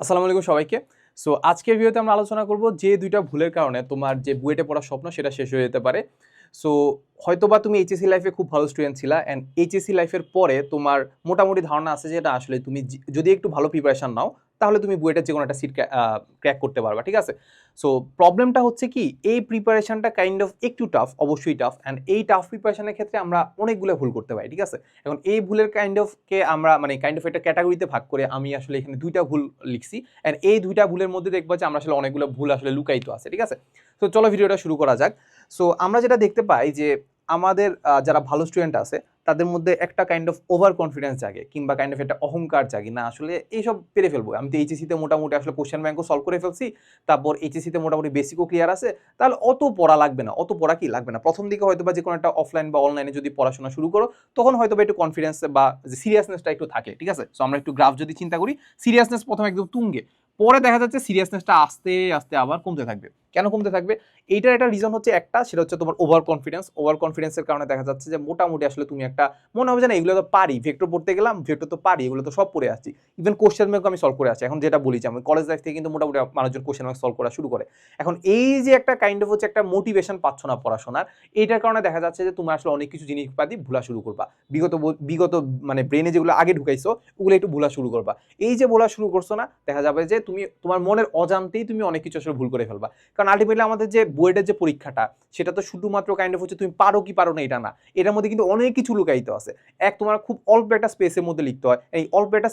আসসালামু আলাইকুম সবাইকে। সো আজকের ভিডিওতে আমরা আলোচনা করব যে ২টা ভুলের কারণে তোমার যে বুয়েটে পড়ার স্বপ্ন সেটা শেষ হয়ে যেতে পারে। সো হয়তোবা তুমি এইচএসসি লাইফে খুব ভালো স্টুডেন্ট ছিলা অ্যান্ড এইচএসসি লাইফের পরে তোমার মোটামুটি ধারণা আছে যে না আসলে তুমি যদি একটু ভালো প্রিপারেশন নাও তাহলে তুমি বুয়েটের যেকোনো একটা সিট ক্র্যাক করতে পারবা। ঠিক আছে? সো প্রবলেমটা হচ্ছে কি এই প্রিপারেশনটা কাইন্ড অফ একটু টাফ, অবশ্যই টাফ অ্যান্ড এই টাফ প্রিপারেশনের ক্ষেত্রে আমরা অনেকগুলো ভুল করতে পারি। ঠিক আছে? এখন এই ভুলের আমরা কাইন্ড অফ একটা ক্যাটাগরিতে ভাগ করে আমি আসলে এখানে ২টা ভুল লিখছি। অ্যান্ড এই ২টা ভুলের মধ্যে দেখবো যে আমরা আসলে অনেকগুলো ভুল আসলে লুকায়িত আছে। ঠিক আছে? তো চলো ভিডিওটা শুরু করা যাক। সো আমরা যেটা দেখতে পাই যে আমাদের যারা ভালো স্টুডেন্ট আছে তাদের মধ্যে একটা কাইন্ড অফ ওভার কনফিডেন্স জাগে কিংবা কাইন্ড অফ একটা অহংকার জাগে না আসলে এইসব পেরে ফেলবো। আমি তো এইচএসসিতে মোটামুটি আসলে কোশ্চেন ব্যাংকও সলভ করে ফেলছি, তারপর এইচএসসিতে মোটামুটি বেসিকও ক্লিয়ার আছে, তাহলে অত পড়া লাগবে না। অত পড়া কি লাগবে না, প্রথম দিকে হয়তো বা যে কোনো একটা অফলাইন বা অনলাইনে যদি পড়াশোনা শুরু করো তখন হয়তো বা একটু কনফিডেন্স বা সিরিয়াসনেসটা একটু থাকে। ঠিক আছে? সো আমরা একটু গ্রাফ যদি চিন্তা করি, সিরিয়াসনেস প্রথমে একদম তুঙ্গে, পরে দেখা যাচ্ছে সিরিয়াসনেসটা আস্তে আস্তে আবার কমতে থাকবে। কেন কমতে থাকবে? এইটার একটা রিজন হচ্ছে একটা, সেটা হচ্ছে তোমার ওভার কনফিডেন্স। ওভার কনফিডেন্সের কারণে দেখা যাচ্ছে যে মোটামুটি আসলে তুমি একটা মনে হবে যে না এগুলো তো পারি, ভেক্টর পড়তে গেলাম ভেক্টর তো পারি, এগুলো তো সব পড়ে আসছি, ইভেন কোশ্চেন ব্যাংক আমি সলভ করে আসছি। এখন যেটা বলি যে আমি কলেজ লাইফ থেকে কিন্তু মোটামুটি মানুষজন কোশ্চেন ব্যাংক সলভ করা শুরু করে। এখন এই যে একটা কাইন্ড অফ হচ্ছে একটা মোটিভেশন পাচ্ছ না পড়াশোনার, এইটার কারণে দেখা যাচ্ছে যে তুমি আসলে অনেক কিছু জিনিসপাতি ভুলা শুরু করবা। বিগত মানে ব্রেনে যেগুলো আগে ঢুকাইছো ওগুলো একটু ভুলা শুরু করবা। এই যে ভুলা শুরু করছো না, দেখা যাবে যে তুমি তোমার মনের অজান্তেই তুমি অনেক কিছু আসলে ভুল করে ফেলবা। কারণ আলটিমেটলি আমাদের যে বুয়েটের যে পরীক্ষাটা সেটা তো শুধুমাত্র কাইন্ড অফ হচ্ছে তুমি পারো কি পারো না এটা না, এটার মধ্যে কিন্তু অনেক কিছু লুকায়িত আছে। তোমার খুব অল্প একটা স্পেসের মধ্যে লিখতে হয়, এই অল্প একটা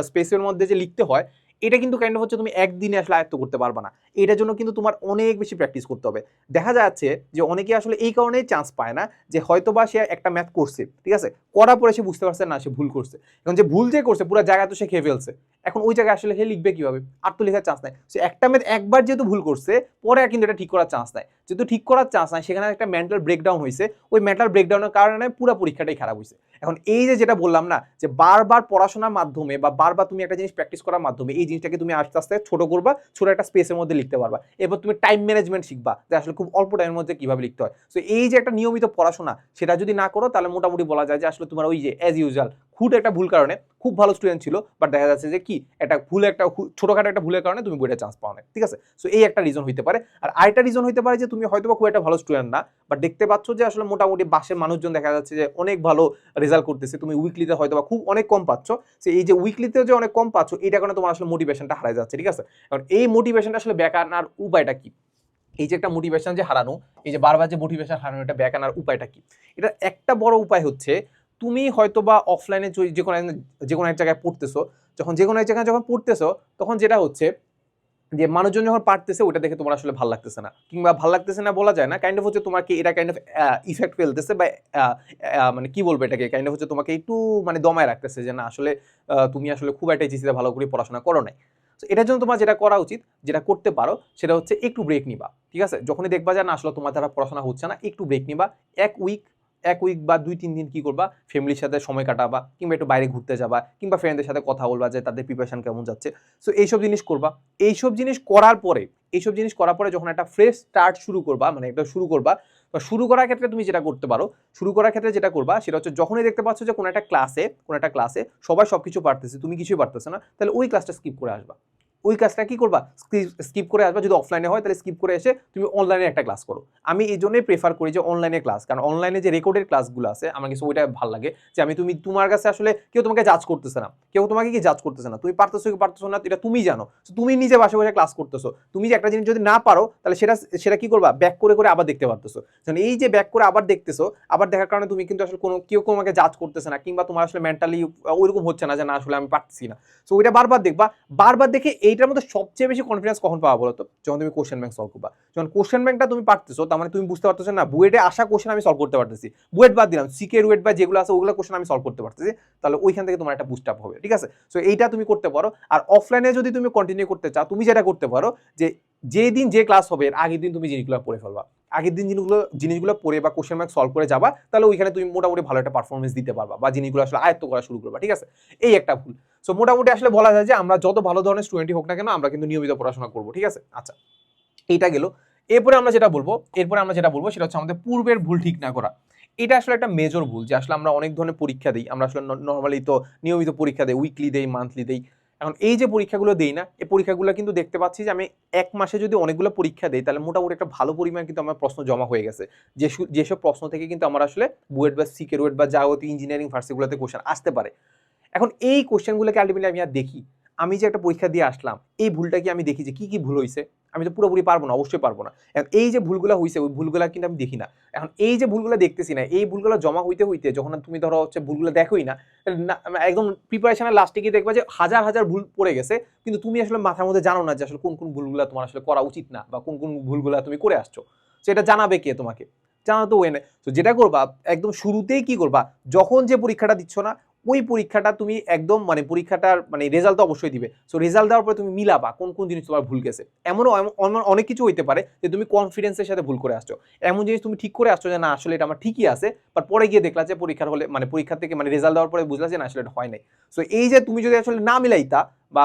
স্পেসের মধ্যে যে লিখতে হয় এটা কিন্তু কাইন্ড অফ হচ্ছে তুমি একদিনে আসলে আয়ত্ত করতে পারবে না। এটার জন্য কিন্তু তোমার অনেক বেশি প্র্যাকটিস করতে হবে। দেখা যাচ্ছে যে অনেকে আসলে এই কারণেই চান্স পায় না যে হয়তোবা সে একটা ম্যাথ করছে, ঠিক আছে, করার পরে সে বুঝতে পারছে না সে ভুল করছে। এখন যে ভুল যে করছে পুরো জায়গা তো সে খেয়ে ফেলছে, এখন ওই জায়গায় আসলে সে লিখবে কিভাবে? আর তো লেখার চান্স নাই। সে একটা ম্যাথ একবার যেহেতু ভুল করছে, পরে আর কিন্তু এটা ঠিক করার চান্স নাই। যেহেতু ঠিক করার চান্স নাই, সেখানে একটা মেন্টাল ব্রেকডাউন হয়েছে, ওই মেন্টাল ব্রেকডাউনের কারণে পুরো পরীক্ষাটাই খারাপ হয়েছে। এখন এই যে যেটা বললাম না যে বারবার পড়াশোনার মাধ্যমে বা বারবার তুমি একটা জিনিস প্র্যাকটিস করার মাধ্যমে এই জিনিসটাকে তুমি আস্তে আস্তে ছোট করবা, ছোট একটা স্পেসের মধ্যে লিখতে পারবা। এরপর তুমি টাইম ম্যানেজমেন্ট শিখবা যে আসলে খুব অল্প টাইমের মধ্যে কিভাবে লিখতে হয়। সো এই যে একটা নিয়মিত পড়াশোনা সেটা যদি না করো তাহলে মোটামুটি বলা যায় যে আসলে তোমার ওই যে অ্যাজ ইউজুয়াল হুট একটা ভুল কারণে খুব ভালো স্টুডেন্ট ছিল বাট দেখা যাচ্ছে যে কি একটা ছোটখাটো একটা ভুলের কারণে তুমি বইটা চান্স পাও না। ঠিক আছে? সো এই একটা রিজন হইতে পারে। আর আরেকটা রিজন হইতে পারে যে তুমি হয়তো খুব একটা ভালো স্টুডেন্ট না, বাট দেখতে পাচ্ছ যে আসলে মোটামুটি বাসের মানুষজন দেখা যাচ্ছে যে অনেক ভালো রেজাল্ট করতেছে, তুমি উইকলিতে হয়তো বা খুব অনেক কম পাচ্ছ। সো এই যে উইকলিতে যে অনেক কম পাচ্ছ এটা কারণে তোমার আসলে মোটিভেশনটা হারায় যাচ্ছে। ঠিক আছে? কারণ এই মোটিভেশনটা আসলে ব্যাক আনার উপায়টা কি? এই যে একটা মোটিভেশন যে হারানো, এই যে বারবার যে মোটিভেশন হারানো, এটা ব্যাক আনার উপায়টা কি? এটা একটা বড় উপায় হচ্ছে তুমি হয়তোবা অফলাইনে যে কোনো এক জায়গায় পড়তেছো, যে কোনো এক জায়গায় যখন পড়তেছো তখন যেটা হচ্ছে যে মানুষজন যখন পারতেছে ওটা দেখে তোমার আসলে ভালো লাগতেছে না, কিংবা ভালো লাগতেছে না বলা যায় না, কাইন্ড অফ হচ্ছে তোমাকে এটা কাইন্ড অফ ইফেক্ট ফেলতেছে বা মানে কি বলবো এটাকে, কাইন্ড অফ হচ্ছে তোমাকে একটু মানে দমায় রাখতেছে যে না আসলে তুমি আসলে খুব একটা জিসিতে ভালো করে পড়াশোনা করো নাই। তো এটার জন্য তোমার যেটা করা উচিত, যেটা করতে পারো সেটা হচ্ছে একটু ব্রেক নিবা। ঠিক আছে? যখনই দেখবা যে না আসলে তোমার দ্বারা পড়াশোনা হচ্ছে না, একটু ব্রেক নিবা। এক উইক এক উইক বা ২-৩ দিন কি করবা, ফ্যামিলির সাথে সময় কাটাবা, কিংবা একটু বাইরে ঘুরতে যাবা, কিংবা ফ্রেন্ডদের সাথে কথা বলবা যে তাদের প্রিপারেশন কেমন যাচ্ছে। সো এইসব জিনিস করবা। এইসব জিনিস করার পরে যখন একটা ফ্রেশ স্টার্ট শুরু করবা, মানে একটা শুরু করবা, বা শুরু করার ক্ষেত্রে তুমি যেটা করতে পারো, শুরু করার ক্ষেত্রে যেটা করবা সেটা হচ্ছে যখনই দেখতে পাচ্ছ যে কোনো একটা ক্লাসে সবাই সবকিছু পারতেছে, তুমি কিছুই পারতেছো না, তাহলে ওই ক্লাসটা স্কিপ করে আসবা। ওই কাজটা কি করবা, স্কিপ করে আসবা। যদি অফলাইনে হয় তাহলে স্কিপ করে এসে তুমি অনলাইনে একটা ক্লাস করো। আমি এই জন্যই প্রেফার করি যে অনলাইনে ক্লাস, কারণ অনলাইনে যে রেকর্ডের ক্লাসগুলো আছে আমার কাছে ওইটা ভালো লাগে। যে তোমার কাছে আসলে কেউ তোমাকে জাজ করতেছে না, কেউ তোমাকে কি জাজ করতেছে না, তুমি পারতেছো কি পারতেছো না এটা তুমি জানো। তুমি নিজে বাসে বসে ক্লাস করতেছো, তুমি যে একটা জিনিস যদি না পারো তাহলে সেটা সেটা কি করবা, ব্যাক করে করে আবার দেখতে পারতেছো। এই যে ব্যাক করে আবার দেখতেছো, আবার দেখার কারণে তুমি কিন্তু আসলে কেউ তোমাকে জাজ করতেছে না, কিংবা তোমার আসলে মেন্টালি ওইরকম হচ্ছে না যে না আসলে আমি পারতেছি না। সো ওইটা বারবার দেখবা। বারবার দেখে এইটার মধ্যে সবচেয়ে বেশি কনফিডেন্স কখন পাওয়া বলো তো? যখন তুমি কোশ্চেন ব্যাংক সলভ করবা। যখন কোশ্চেন ব্যাংকটা তুমি পারতেছো, তার মানে তুমি বুঝতে পারতেছো না বুয়েটে আসা কোশ্চেন আমি সলভ করতে পারতেছি, বুয়েট বাদ দিলাম, সিকে রুয়েট বা যেগুলো আছে ওগুলো কোশ্চেন আমি সলভ করতে পারতেছি, তাহলে ওইখান থেকে তোমার একটা বুস্ট আপ হবে। ঠিক আছে? সো এইটা তুমি করতে পারো। আর অফলাইনে যদি তুমি কন্টিনিউ করতে চাও, তুমি যেটা করতে পারো যে যেদিন যে ক্লাস হবে এর আগের দিন তুমি জিনিসগুলো পড়ে ফেলবা। আগের দিন জিনিসগুলো পড়ে বা কোশ্চেন ব্যাংক সলভ করে যাবা, তাহলে ওইখানে তুমি মোটামুটি ভালো একটা পারফরমেন্স দিতে পারবা বা জিনিসগুলো আসলে আয়ত্ত করা শুরু করবা। ঠিক আছে? এই একটা ভুল। সো মোটামুটি আসলে বলা যায় যে আমরা যত ভালো ধরনের স্টুডেন্টই হোক না কেন আমরা কিন্তু নিয়মিত পড়াশোনা করবো। ঠিক আছে? আচ্ছা, এইটা গেল। এরপরে আমরা যেটা বলবো সেটা হচ্ছে আমাদের পূর্বের ভুল ঠিক না করা। এটা আসলে একটা মেজর ভুল যে আসলে আমরা অনেক ধরনের পরীক্ষা দিই, আমরা আসলে নর্মালি তো নিয়মিত পরীক্ষা দেই, উইকলি দেই, মান্থলি দেই। এখন এই যে পরীক্ষাগুলো দেই না, এই পরীক্ষাগুলো কিন্তু দেখতে পাচ্ছি যে আমি এক মাসে যদি অনেকগুলো পরীক্ষা দেই তাহলে মোটামুটি একটা ভালো পরিমাণ কিন্তু আমার প্রশ্ন জমা হয়ে গেছে, যেসব প্রশ্ন থেকে কিন্তু আমার আসলে বুয়েট বা সিকে রুয়েট বা যাবতীয় ইঞ্জিনিয়ারিং ভার্সিটিগুলোতে কোশ্চেন আসতে পারে। এখন এই কোশ্চেনগুলোকে আলটিমেটলি আমি আর দেখি, আমি যে একটা পরীক্ষা দিয়ে আসলাম এই ভুলটা কি আমি দেখি যে কি ভুল হয়েছে, আমি তো পুরোপুরি পারবো না, অবশ্যই পারবো না। এখন এই যে ভুলগুলো হয়েছে ওই ভুলগুলো কিন্তু আমি দেখি না। এখন এই যে ভুলগুলো দেখতেছি না, এই ভুলগুলো জমা হইতে হইতে যখন তুমি ধরো হচ্ছে ভুলগুলো দেখোই না, একদম প্রিপারেশনের লাস্টে গিয়ে দেখবা যে হাজার হাজার ভুল পড়ে গেছে, কিন্তু তুমি আসলে মাথার মধ্যে জানো না যে আসলে কোন কোন ভুলগুলো তোমার আসলে করা উচিত না বা কোন কোন ভুলগুলো তুমি করে আসছো। সেটা জানাবে কে তোমাকে? জানা তো ওয়ে নেই। তো যেটা করবা একদম শুরুতেই কি করবা, যখন যে পরীক্ষাটা দিচ্ছ না ওই পরীক্ষাটা তুমি একদম মানে পরীক্ষাটার মানে রেজাল্ট তো অবশ্যই দিবে, সো রেজাল্ট দেওয়ার পরে তুমি মিলাবা কোন কোন জিনিস তোমার ভুল গেছে। এমনও অনেক কিছু হইতে পারে যে তুমি কনফিডেন্সের সাথে ভুল করে আসছো, এমন জিনিস তুমি ঠিক করে আসছো যে না আসলে এটা আমার ঠিকই আছে, বাট পরে গিয়ে দেখলা যে পরীক্ষার হলে মানে পরীক্ষা থেকে মানে রেজাল্ট দেওয়ার পরে বুঝলা যে না আসলে এটা হয় নাই। সো এই যে তুমি যদি আসলে না মিলাইতা বা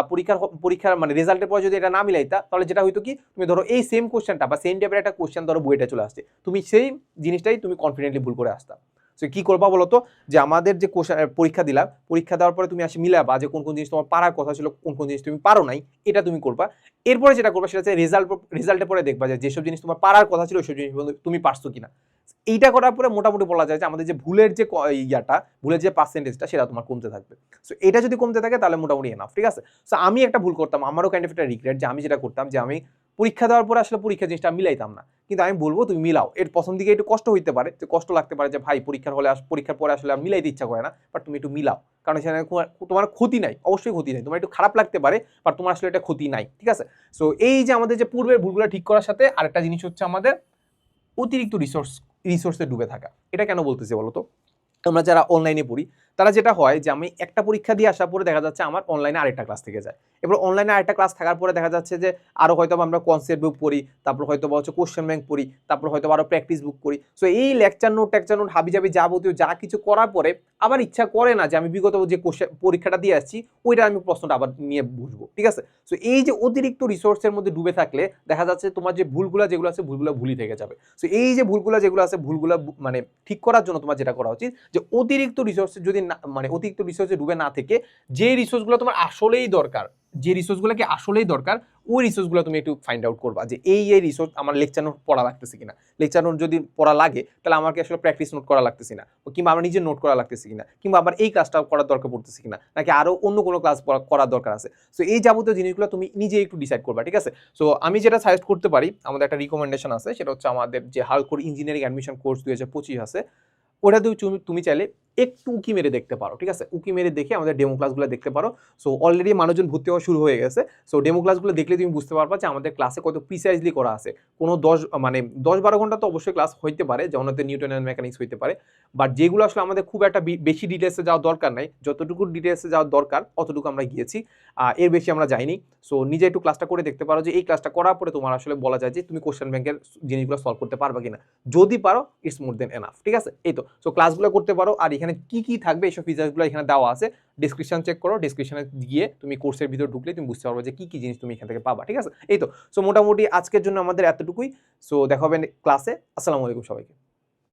পরীক্ষার মানে রেজাল্টের পরে যদি এটা না মিলাইতা, তাহলে যেটা হইতো কি তুমি ধরো এই সেম কোশ্চেনটা বা সেম টাইপের একটা কোশ্চেন ধরো বইটা চলে আসছে, তুমি সেই জিনিসটাই তুমি কনফিডেন্টলি ভুল করে আসতা। সো কি করবা বলতো, যে আমাদের যে পরীক্ষা দিলাম, পরীক্ষা দেওয়ার পরে তুমি আসে মিলাবা যে কোন কোন জিনিস তোমার পারার কথা ছিল, কোন কোন জিনিস তুমি পারো নাই, এটা তুমি করবা। এরপরে যেটা করবা সেটা হচ্ছে রেজাল্টের পরে দেখবা যে যেসব জিনিস তোমার পারার কথা ছিল ওইসব জিনিস তুমি পারছো কিনা। এইটা করার পরে মোটামুটি বলা যায় যে আমাদের যে ভুলের যে ভুলের যে পার্সেন্টেজটা সেটা তোমার কমতে থাকবে। সো এটা যদি কমতে থাকে তাহলে মোটামুটি এনাফ, ঠিক আছে। সো আমি একটা ভুল করতাম, আমারও কাইন্ড অফ একটা রিগ্রেট যে আমি যেটা করতাম যে আমি পরীক্ষা দেওয়ার পরে আসলে পরীক্ষা জিনিসটা মিলাইতাম না, কিন্তু আমি বলবো তুমি মিলাও। এর প্রথম দিকে একটু কষ্ট হইতে পারে, যে কষ্ট লাগতে পারে যে ভাই পরীক্ষার পরে আসলে মিলাইতে ইচ্ছা করে না, বাট তুমি একটু মিলাও, কারণ সেখানে তোমার ক্ষতি নাই, অবশ্যই ক্ষতি নাই, তোমার একটু খারাপ লাগতে পারে বাট তোমার আসলে এটা ক্ষতি নাই, ঠিক আছে। সো এই যে আমাদের যে পূর্বের ভুলগুলো ঠিক করার সাথে আরেকটা জিনিস হচ্ছে আমাদের অতিরিক্ত রিসোর্সে ডুবে থাকা। এটা কেন বলতেছি বলতো, আমরা যারা অনলাইনে পড়ি তারা যেটা হয় যে আমি একটা পরীক্ষা দিয়ে আসার পরে দেখা যাচ্ছে আমার অনলাইনে আরেকটা ক্লাস থেকে যায়, এবার অনলাইনে আরেকটা ক্লাস থাকার পরে দেখা যাচ্ছে যে আরো হয়তো আমরা কনসেপ্ট বুক পড়ি, তারপর হয়তো হচ্ছে কোশ্চেন ব্যাংক পড়ি, তারপর হয়তো আরো প্র্যাকটিস বুক করি। সো এই লেকচার নোট হাবিজাবি যাবতীয় যা কিছু করার পরে আবার ইচ্ছা করে না যে আমি বিগত যে পরীক্ষাটা দিয়ে আসছি ওইটা আমি প্রশ্নটা আবার নিয়ে বুঝবো, ঠিক আছে। সো এই যে অতিরিক্ত রিসোর্সের মধ্যে ডুবে থাকলে দেখা যাচ্ছে তোমার যে ভুলগুলো যেগুলো আছে ভুলগুলো ভুলই থেকে যাবে। সো এই যে ভুলগুলো যেগুলো আছে ভুলগুলো মানে ঠিক করার জন্য তোমার যেটা করা উচিত যে অতিরিক্ত রিসোর্সে যদি মানে অতিরিক্ত রিসোর্সে ডুবে না থেকে যে রিসোর্সগুলো তোমার আসলেই দরকার, যে রিসোর্সগুলোকে আসলেই দরকার ওই রিসোর্সগুলো তুমি একটু ফাইন্ড আউট করবা যে এই রিসোর্স আমার লেকচার নোট পড়া লাগতেছে কিনা, লেকচার নোট যদি পড়া লাগে তাহলে আমাকে আসলে প্র্যাকটিস নোট করা লাগতেছে না, কিংবা আমার নিজের নোট করা লাগতেছে কিনা, কিংবা আবার এই ক্লাসটা করার দরকার পড়তেছে কিনা, নাকি আরো অন্য কোনো ক্লাস করার দরকার আছে। সো এই যাবতীয় জিনিসগুলো তুমি নিজে একটু ডিসাইড করবা, ঠিক আছে। সো আমি যেটা সাজেস্ট করতে পারি, আমাদের একটা রিকমেন্ডেশন আছে, সেটা হচ্ছে আমাদের যে হালকোর ইঞ্জিনিয়ারিং অ্যাডমিশন কোর্স 2025 আছে, ওটা তুমি চাইলে একটু উকি মেরে দেখতে পারো, ঠিক আছে। উকি মেরে দেখে আমাদের ডেমো ক্লাসগুলো দেখতে পারো। সো অলরেডি মানুষজন ভর্তি হওয়া শুরু হয়ে গেছে। সো ডেমো ক্লাসগুলো দেখলে তুমি বুঝতে পারবা যে আমাদের ক্লাসে কত প্রিসাইজলি করা আছে। কোনো 10-12 ঘন্টা তো অবশ্যই ক্লাস হইতে পারে, যেমন হচ্ছে নিউটনের মেকানিক্স হইতে পারে, বাট যেগুলো আসলে আমাদের খুব একটা বেশি ডিটেলসে যাওয়ার দরকার নাই, যতটুকু ডিটেলসে যাওয়ার দরকার অতটুকু আমরা গিয়েছি, এর বেশি আমরা যাইনি। সো নিজে একটু ক্লাসটা করে দেখতে পারো যে এই ক্লাসটা করার পরে তোমার আসলে বলা যায় যে তুমি কোশ্চেন ব্যাংকের জিনিসগুলো সলভ করতে পারবা কিনা। যদি পারো ইটস মোর দেন এনাফ, ঠিক আছে। এই তো, সো ক্লাসগুলো করতে পারো। আর এখানে কি কি থাকবে এইসব ফিচার্সগুলো এখানে দেওয়া আছে, ডিসক্রিপশন চেক করো, ডিসক্রিপশনে গিয়ে তুমি কোর্সের ভিতর ঢুকলে তুমি বুঝতে পারবে যে কি কি জিনিস তুমি এখান থেকে পাবা, ঠিক আছে। এই তো, সো মোটামুটি আজকের জন্য আমাদের এতটুকুই। সো দেখা হবে ক্লাসে। আসসালামু আলাইকুম সবাইকে।